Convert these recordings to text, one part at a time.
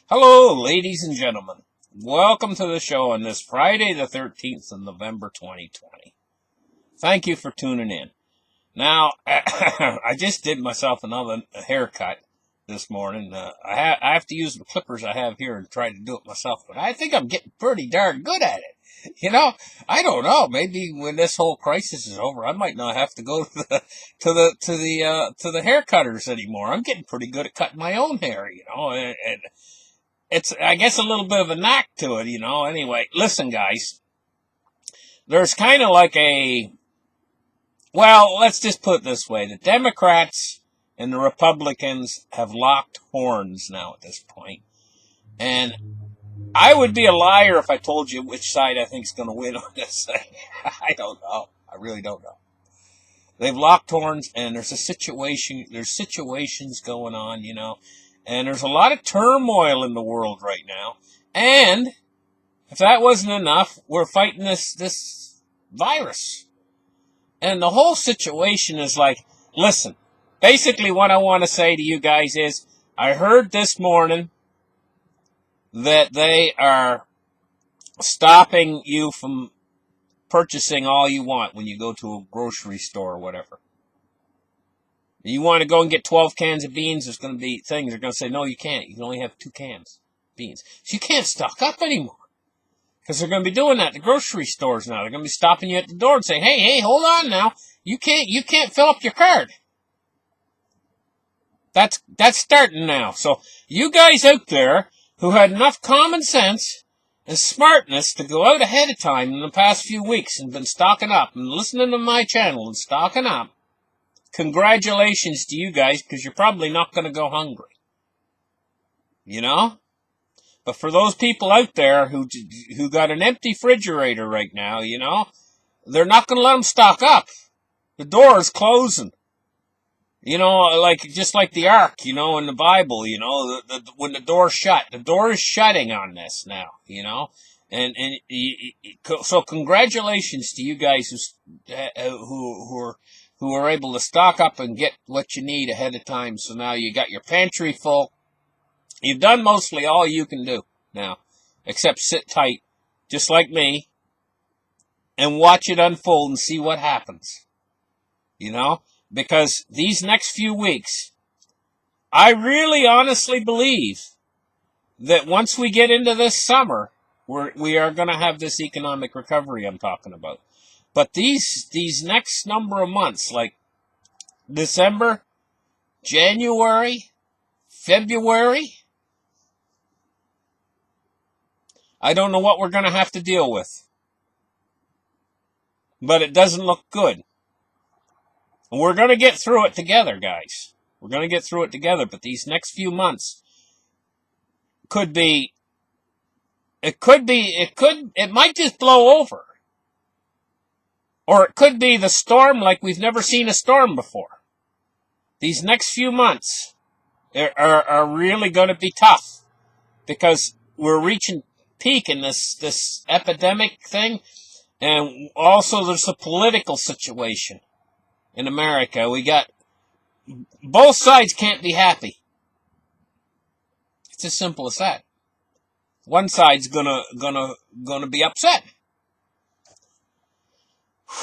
Hello, ladies and gentlemen. Welcome to the show on this Friday, the 13th of November, 2020. Thank you for tuning in. Now, I just did myself another haircut this morning. I have to use the clippers I have here and try to do it myself, but I think I'm getting pretty darn good at it. I don't know. Maybe when this whole crisis is over, I might not have to go to the haircutters anymore. I'm getting pretty good at cutting my own hair, and it's, I guess, a little bit of a knack to it, Anyway, listen, guys. There's kind of like let's just put it this way. The Democrats and the Republicans have locked horns now at this point. And I would be a liar if I told you which side I think is going to win on this thing. I don't know. I really don't know. They've locked horns, and there's situations going on, and there's a lot of turmoil in the world right now. And if that wasn't enough, we're fighting this virus. And the whole situation is like, listen, basically what I want to say to you guys is, I heard this morning that they are stopping you from purchasing all you want when you go to a grocery store or whatever. You want to go and get 12 cans of beans, there's going to be things they're going to say, no, you can't. You can only have 2 cans of beans. So you can't stock up anymore. Because they're going to be doing that at the grocery stores now. They're going to be stopping you at the door and saying, hey, hold on now. You can't fill up your card. That's starting now. So you guys out there who had enough common sense and smartness to go out ahead of time in the past few weeks and been stocking up and listening to my channel and stocking up, congratulations to you guys, because you're probably not going to go hungry. But for those people out there who got an empty refrigerator right now, they're not going to let them stock up. The door is closing. Just like the ark, in the Bible, when the door's shut. The door is shutting on this now, So congratulations to you guys who are able to stock up and get what you need ahead of time. So now you got your pantry full. You've done mostly all you can do now, except sit tight, just like me, and watch it unfold and see what happens. Because these next few weeks, I really honestly believe that once we get into this summer, we are going to have this economic recovery I'm talking about. But these next number of months, like December, January, February, I don't know what we're going to have to deal with. But it doesn't look good. And we're going to get through it together, guys. We're going to get through it together. But these next few months it might just blow over. Or it could be the storm like we've never seen a storm before. These next few months are really going to be tough. Because we're reaching peak in this epidemic thing. And also there's a political situation in America. We got both sides can't be happy. It's as simple as that. One side's gonna be upset.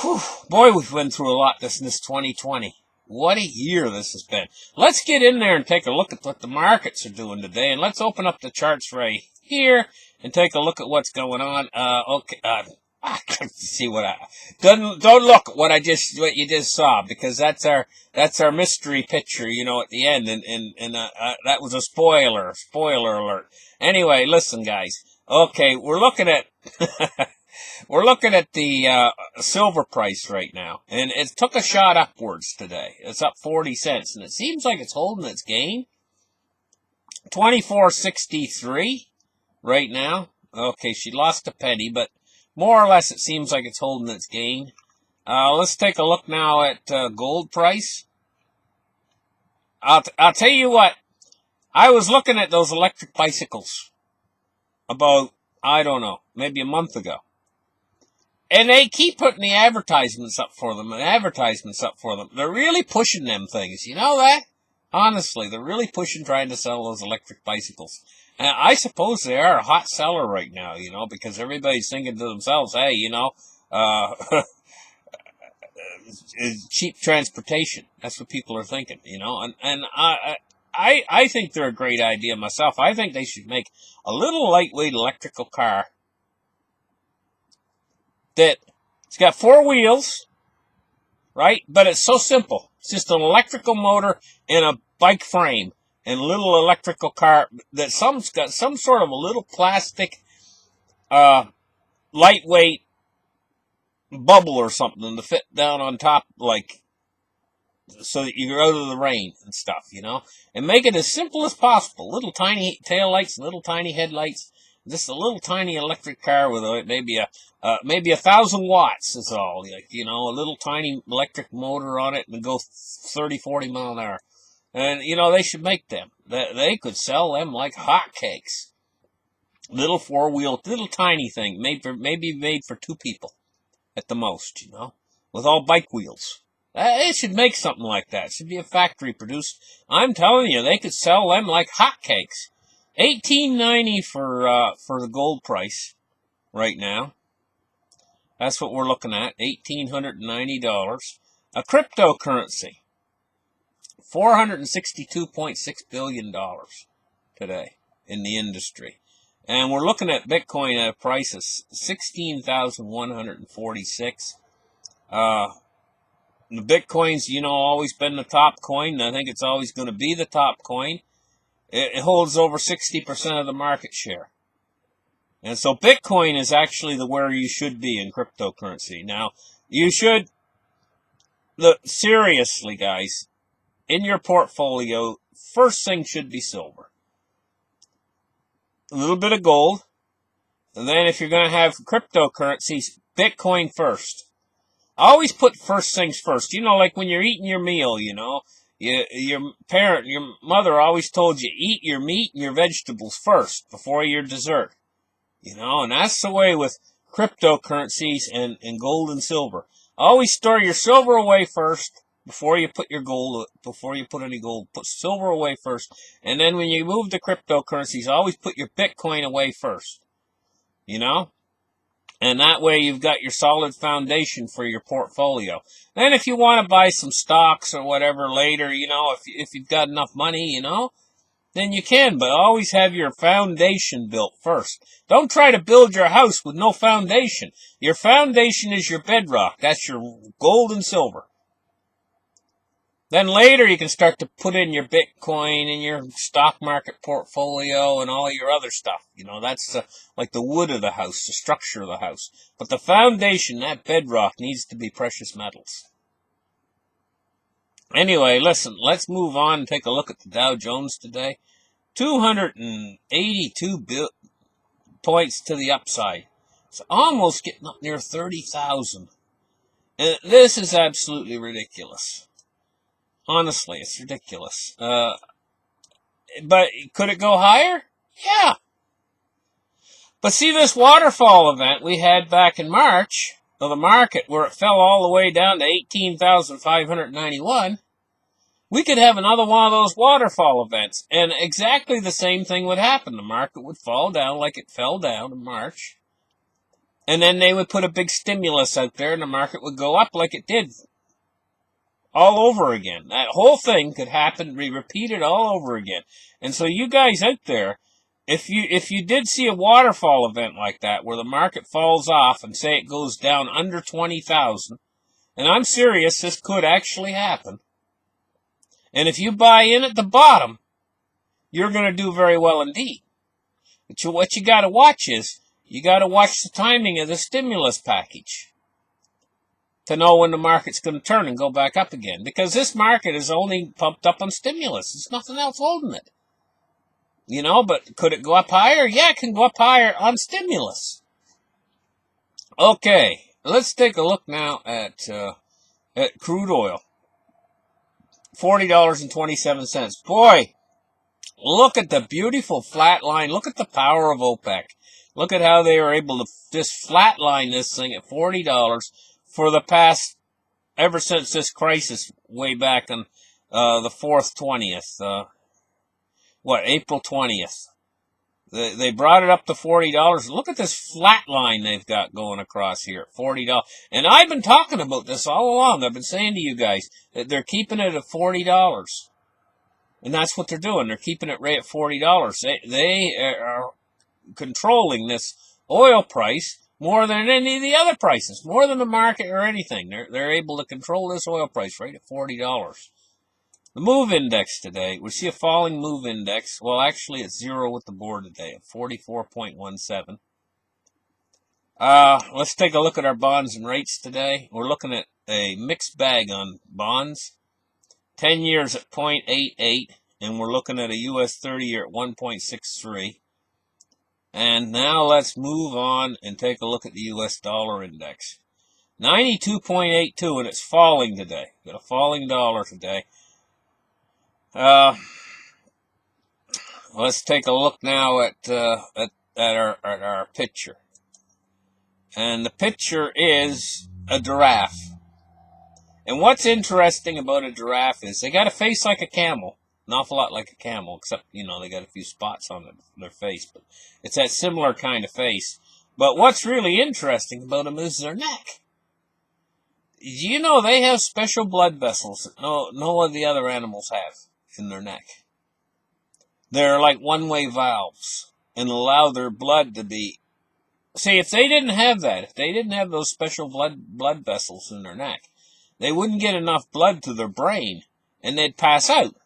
Whew, boy, we've been through a lot this 2020. What a year this has been. Let's get in there and take a look at what the markets are doing today, and let's open up the charts right here and take a look at what's going on. See what don't look at what you just saw, because that's our mystery picture, at the end, and that was a spoiler alert. Anyway, listen, guys. Okay, we're looking at the silver price right now, and it took a shot upwards today. It's up 40 cents, and it seems like it's holding its gain. 24.63 right now. Okay, she lost a penny, but more or less it seems like it's holding its gain. Let's take a look now at gold price. I'll tell you what. I was looking at those electric bicycles about, I don't know, maybe a month ago. And they keep putting the advertisements up for them. They're really pushing them things. You know that? Honestly, they're really pushing trying to sell those electric bicycles. And I suppose they are a hot seller right now, because everybody's thinking to themselves, hey, uh, cheap transportation. That's what people are thinking, and I think they're a great idea myself. I think they should make a little lightweight electrical car that it's got four wheels, right? But it's so simple. It's just an electrical motor and a bike frame and a little electrical car that some's got some sort of a little plastic, lightweight bubble or something to fit down on top, like, so that you're out of the rain and stuff, and make it as simple as possible. Little tiny tail lights, little tiny headlights, just a little tiny electric car with maybe 1,000 watts is all, like, a little tiny electric motor on it and go 30, 40 mile an hour. And, they should make them. They could sell them like hotcakes. Little four-wheel, little tiny thing, maybe made for two people at the most, with all bike wheels. It should make something like that. It should be a factory produced. I'm telling you, they could sell them like hotcakes. $18.90 for the gold price right now. That's what we're looking at. $1,890. A cryptocurrency. $462.6 billion today in the industry. And we're looking at Bitcoin at a price of $16,146. The Bitcoin's, always been the top coin. I think it's always going to be the top coin. It holds over 60% of the market share. And so Bitcoin is actually where you should be in cryptocurrency. Now, you should, seriously, guys, in your portfolio, first thing should be silver. A little bit of gold. And then if you're going to have cryptocurrencies, Bitcoin first. Always put first things first. Like when you're eating your meal, your mother always told you, eat your meat and your vegetables first before your dessert. And that's the way with cryptocurrencies and gold and silver. Always store your silver away first before you put any gold. Put silver away first. And then when you move to cryptocurrencies, always put your Bitcoin away first. And that way you've got your solid foundation for your portfolio. Then if you want to buy some stocks or whatever later, if you've got enough money, then you can. But always have your foundation built first. Don't try to build your house with no foundation. Your foundation is your bedrock. That's your gold and silver. Then later you can start to put in your Bitcoin and your stock market portfolio and all your other stuff. That's like the wood of the house, the structure of the house. But the foundation, that bedrock, needs to be precious metals. Anyway, listen, let's move on and take a look at the Dow Jones today. 282 points to the upside. It's almost getting up near 30,000. And this is absolutely ridiculous. Honestly, it's ridiculous. But could it go higher? Yeah. But see this waterfall event we had back in March of the market where it fell all the way down to 18,591. We could have another one of those waterfall events, and exactly the same thing would happen. The market would fall down like it fell down in March, and then they would put a big stimulus out there, and the market would go up like it did all over again. That whole thing could happen, be repeated all over again. And so you guys out there, if you did see a waterfall event like that, where the market falls off and say it goes down under 20,000, and I'm serious, this could actually happen. And if you buy in at the bottom, you're going to do very well indeed. But what you got to watch is, you got to watch the timing of the stimulus package to know when the market's going to turn and go back up again. Because this market is only pumped up on stimulus. There's nothing else holding it. But could it go up higher? Yeah, it can go up higher on stimulus. Okay, let's take a look now at crude oil. $40.27. Boy, look at the beautiful flat line. Look at the power of OPEC. Look at how they were able to just flatline this thing at $40 for the past, ever since this crisis way back the 4th, 20th, April 20th. They brought it up to $40. Look at this flat line they've got going across here at $40. And I've been talking about this all along. I've been saying to you guys that they're keeping it at $40. And that's what they're doing. They're keeping it right at $40. They are controlling this oil price more than any of the other prices, more than the market or anything. They're able to control this oil price right at $40. The move index today, we see a falling move index. Well, actually, it's zero with the board today at 44.17. Let's take a look at our bonds and rates today. We're looking at a mixed bag on bonds. 10 years at 0.88, and we're looking at a U.S. 30-year at 1.63. And now let's move on and take a look at the U.S. dollar index. 92.82, and it's falling today. Got a falling dollar today. Let's take a look now at our picture. And the picture is a giraffe. And what's interesting about a giraffe is they got a face like a camel. An awful lot like a camel, except, they got a few spots on their face. But it's that similar kind of face. But what's really interesting about them is their neck. You know they have special blood vessels that no of the other animals have in their neck. They're like one-way valves and allow their blood to be... See, if they didn't have that, if they didn't have those special blood vessels in their neck, they wouldn't get enough blood to their brain, and they'd pass out.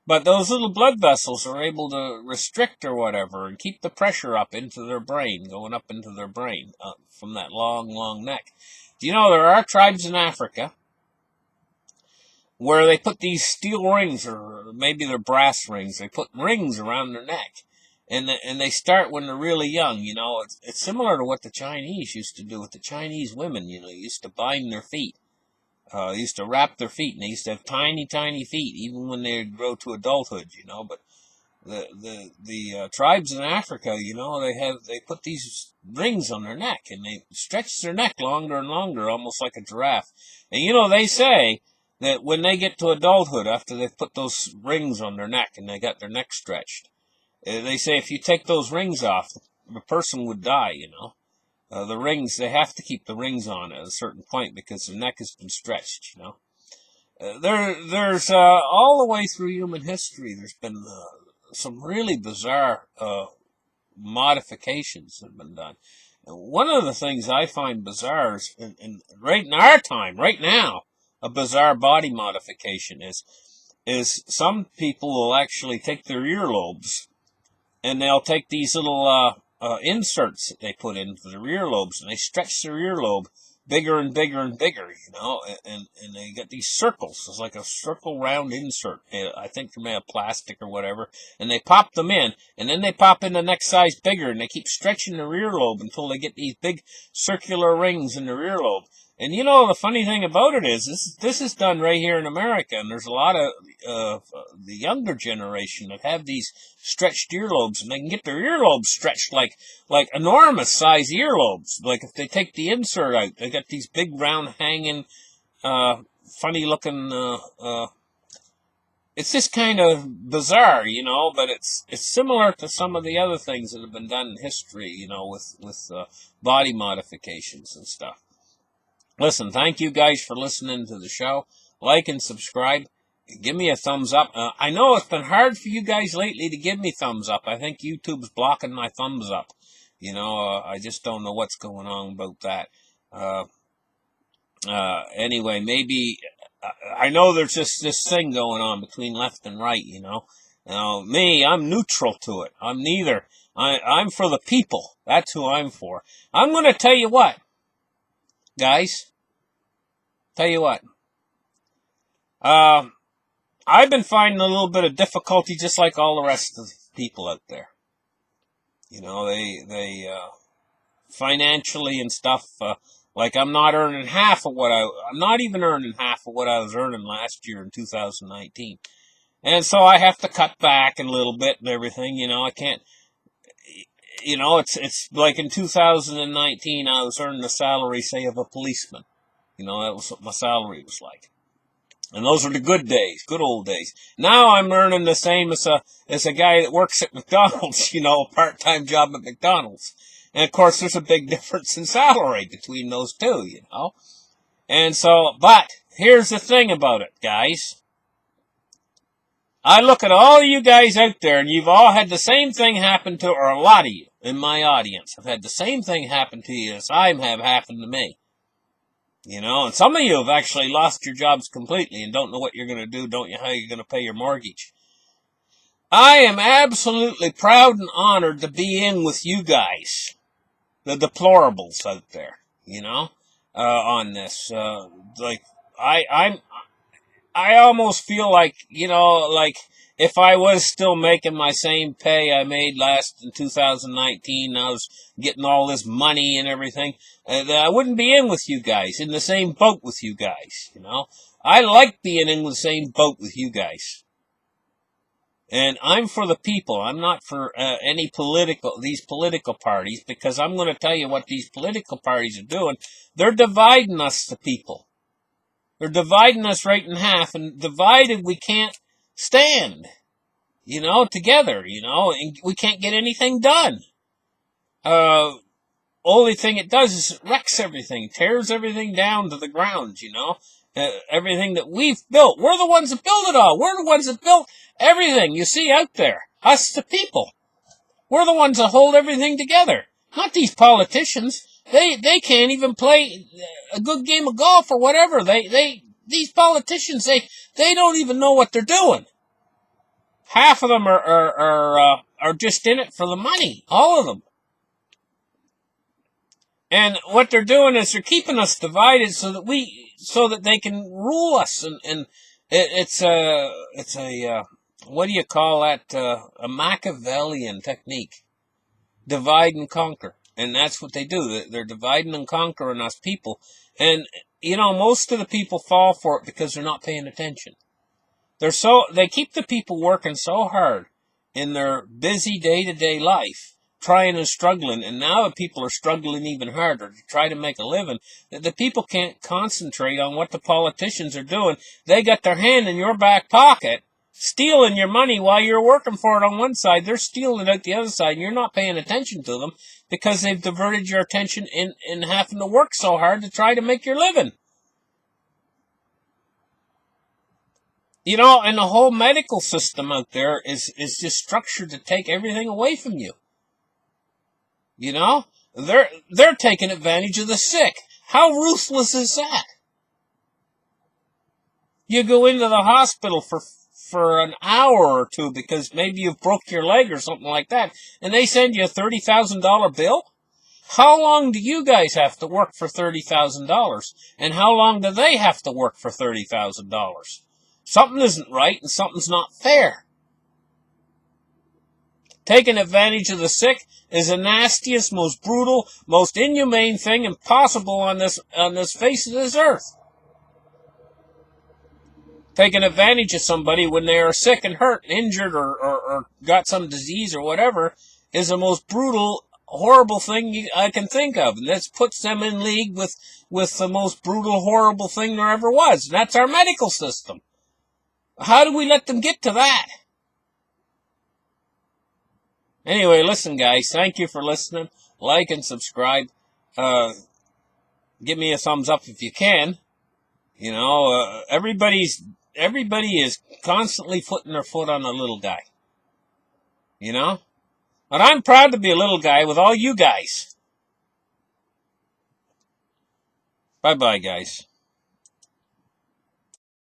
But those little blood vessels are able to restrict or whatever and keep the pressure up into their brain, going up into their brain from that long, long neck. Do you know there are tribes in Africa where they put these steel rings, or maybe they're brass rings, they put rings around their neck. And they start when they're really young, It's similar to what the Chinese used to do with the Chinese women, used to bind their feet. They used to wrap their feet, and they used to have tiny, tiny feet, even when they grow to adulthood, But the tribes in Africa, they put these rings on their neck, and they stretch their neck longer and longer, almost like a giraffe. And they say that when they get to adulthood, after they've put those rings on their neck and they got their neck stretched, they say if you take those rings off, the person would die, The rings, they have to keep the rings on at a certain point because their neck has been stretched, There's all the way through human history, there's been some really bizarre modifications that have been done. And one of the things I find bizarre is, right in our time, right now, a bizarre body modification is some people will actually take their earlobes, and they'll take these little inserts that they put into their earlobes, and they stretch their earlobe bigger and bigger and bigger, and they get these circles. It's like a circle round insert. I think they're made of plastic or whatever, and they pop them in, and then they pop in the next size bigger, and they keep stretching their earlobe until they get these big circular rings in their earlobe. And the funny thing about it is, this is done right here in America, and there's a lot of the younger generation that have these stretched earlobes, and they can get their earlobes stretched like enormous size earlobes. Like if they take the insert out, they got these big round hanging, funny looking. It's just kind of bizarre, but it's similar to some of the other things that have been done in history, with body modifications and stuff. Listen, thank you guys for listening to the show. Like and subscribe. Give me a thumbs up. I know it's been hard for you guys lately to give me thumbs up. I think YouTube's blocking my thumbs up. I just don't know what's going on about that. Anyway, maybe, I know there's just this thing going on between left and right, me, I'm neutral to it. I'm neither. I'm for the people. That's who I'm for. I'm going to tell you what, guys. I've been finding a little bit of difficulty just like all the rest of the people out there. They financially and stuff, like I'm not earning half of I'm not even earning half of what I was earning last year in 2019. And so I have to cut back a little bit and everything, I can't, it's like in 2019 I was earning the salary, say, of a policeman. That was what my salary was like. And those were the good days, good old days. Now I'm earning the same as a guy that works at McDonald's, a part-time job at McDonald's. And of course, there's a big difference in salary between those two. And so, but here's the thing about it, guys. I look at all of you guys out there, and you've all had the same thing happen to, or a lot of you in my audience have had the same thing happen to you as I have happened to me. And some of you have actually lost your jobs completely and don't know what you're going to do, don't you, how you're going to pay your mortgage. I am absolutely proud and honored to be in with you guys, the deplorables out there, on this. I almost feel like, like if I was still making my same pay I made last in 2019, I was getting all this money and everything, I wouldn't be in with you guys, in the same boat with you guys, I like being in the same boat with you guys. And I'm for the people. I'm not for these political parties, because I'm going to tell you what these political parties are doing. They're dividing us, the people. They're dividing us right in half, and divided we can't stand, together, and we can't get anything done. Only thing it does is it wrecks everything, tears everything down to the ground, everything that we've built. We're the ones that built it all. We're the ones that built everything you see out there. Us, the people. We're the ones that hold everything together. Not these politicians. They can't even play a good game of golf or whatever. These politicians, they don't even know what they're doing. Half of them are just in it for the money. All of them. And what they're doing is they're keeping us divided so that they can rule us. And it's a what do you call that? A Machiavellian technique. Divide and conquer. And that's what they do. They're dividing and conquering us people. And, most of the people fall for it because they're not paying attention. They keep the people working so hard in their busy day-to-day life, trying and struggling, and now the people are struggling even harder to try to make a living, that the people can't concentrate on what the politicians are doing. They got their hand in your back pocket, stealing your money while you're working for it on one side. They're stealing it out the other side, and you're not paying attention to them because they've diverted your attention in having to work so hard to try to make your living. And the whole medical system out there is just structured to take everything away from you. They're taking advantage of the sick. How ruthless is that? You go into the hospital for an hour or two because maybe you've broke your leg or something like that, and they send you a $30,000 bill? How long do you guys have to work for $30,000? And how long do they have to work for $30,000? Something isn't right and something's not fair. Taking advantage of the sick is the nastiest, most brutal, most inhumane thing impossible on this face of this earth. Taking advantage of somebody when they are sick and hurt, injured, or got some disease or whatever is the most brutal, horrible thing I can think of. And this puts them in league with the most brutal, horrible thing there ever was. And that's our medical system. How do we let them get to that? Anyway, listen, guys. Thank you for listening. Like and subscribe. Give me a thumbs up if you can. Everybody is constantly putting their foot on the little guy. But I'm proud to be a little guy with all you guys. Bye-bye, guys.